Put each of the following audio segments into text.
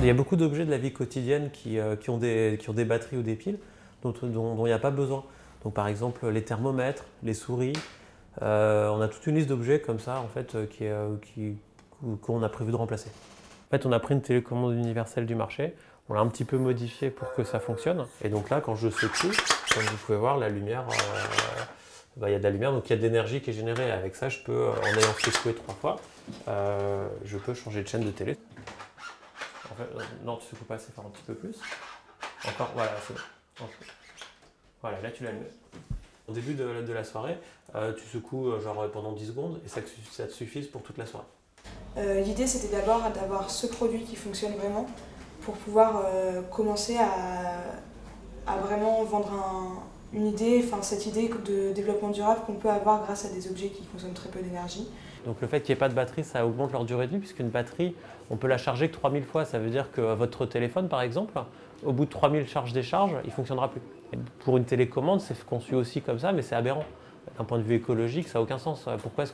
y a beaucoup d'objets de la vie quotidienne qui ont des batteries ou des piles dont il n'y a pas besoin. Donc par exemple les thermomètres, les souris, on a toute une liste d'objets comme ça en fait qu'on a prévu de remplacer. En fait on a pris une télécommande universelle du marché, on l'a un petit peu modifiée pour que ça fonctionne. Et donc là quand je secoue, comme vous pouvez voir, la lumière, il y a de la lumière, donc il y a de l'énergie qui est générée. Avec ça je peux, en ayant secoué 3 fois, je peux changer de chaîne de télé. En fait, non, tu secoues pas assez fort, un petit peu plus. Encore, voilà, c'est bon. Voilà, là tu l'allumes. Au début de la soirée, tu secoues genre pendant 10 secondes et ça te suffise pour toute la soirée. L'idée c'était d'abord d'avoir ce produit qui fonctionne vraiment pour pouvoir commencer à vraiment vendre une idée, enfin cette idée de développement durable qu'on peut avoir grâce à des objets qui consomment très peu d'énergie. Donc le fait qu'il n'y ait pas de batterie, ça augmente leur durée de vie, puisqu'une batterie, on peut la charger que 3000 fois. Ça veut dire que votre téléphone, par exemple, au bout de 3000 charges-décharges, il ne fonctionnera plus. Et pour une télécommande, c'est conçu aussi comme ça, mais c'est aberrant. D'un point de vue écologique, ça n'a aucun sens. Pourquoi est-ce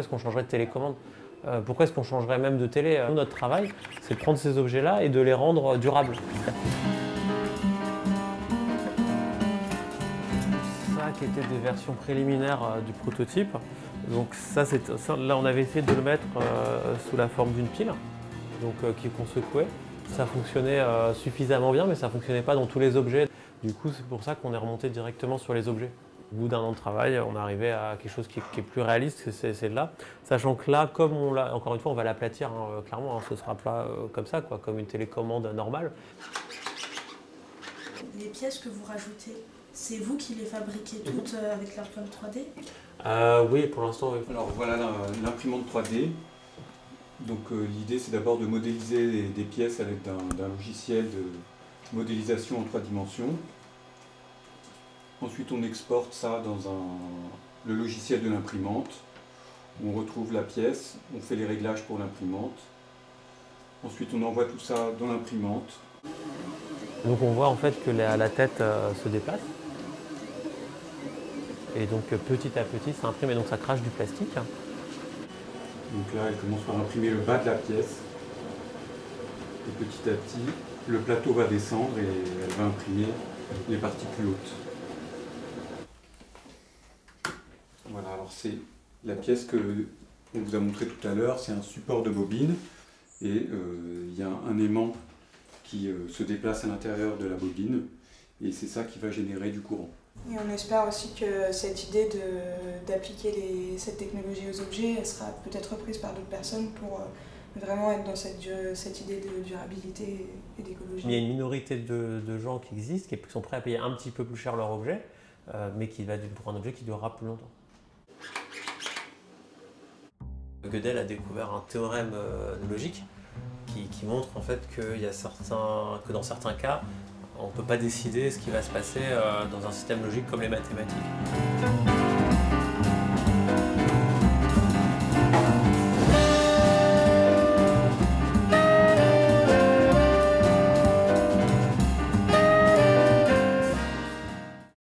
qu'on changerait de télécommande? Pourquoi est-ce qu'on changerait même de télé? Nous, notre travail, c'est de prendre ces objets-là et de les rendre durables. Ça qui était des versions préliminaires du prototype. Donc ça, là on avait essayé de le mettre sous la forme d'une pile, donc qu'on secouait. Ça fonctionnait suffisamment bien, mais ça ne fonctionnait pas dans tous les objets. Du coup, c'est pour ça qu'on est remonté directement sur les objets. Au bout d'un an de travail, on est arrivé à quelque chose qui est plus réaliste, c'est là. Sachant que là, comme on l'a, encore une fois, on va l'aplatir, hein, clairement, hein, ce sera plat comme ça, quoi, comme une télécommande normale. Les pièces que vous rajoutez, c'est vous qui les fabriquez toutes avec l'imprimante 3D? Oui, pour l'instant, oui. Alors voilà l'imprimante 3D. Donc l'idée c'est d'abord de modéliser des pièces avec d'un logiciel de modélisation en 3 dimensions. Ensuite on exporte ça dans le logiciel de l'imprimante. On retrouve la pièce, on fait les réglages pour l'imprimante. Ensuite on envoie tout ça dans l'imprimante. Donc on voit en fait que la tête se déplace. Et donc petit à petit ça imprime et donc ça crache du plastique. Donc là elle commence par imprimer le bas de la pièce. Et petit à petit le plateau va descendre et elle va imprimer les parties plus hautes. Voilà, alors c'est la pièce qu'on vous a montré tout à l'heure, c'est un support de bobine et il y a un aimant qui se déplace à l'intérieur de la bobine et c'est ça qui va générer du courant. Et on espère aussi que cette idée d'appliquer cette technologie aux objets, elle sera peut-être reprise par d'autres personnes pour vraiment être dans cette idée de durabilité et d'écologie. Il y a une minorité de gens qui existent, qui sont prêts à payer un petit peu plus cher leur objet, mais qui va pour un objet qui durera plus longtemps. Gödel a découvert un théorème de logique qui montre en fait que dans certains cas, on ne peut pas décider ce qui va se passer dans un système logique comme les mathématiques.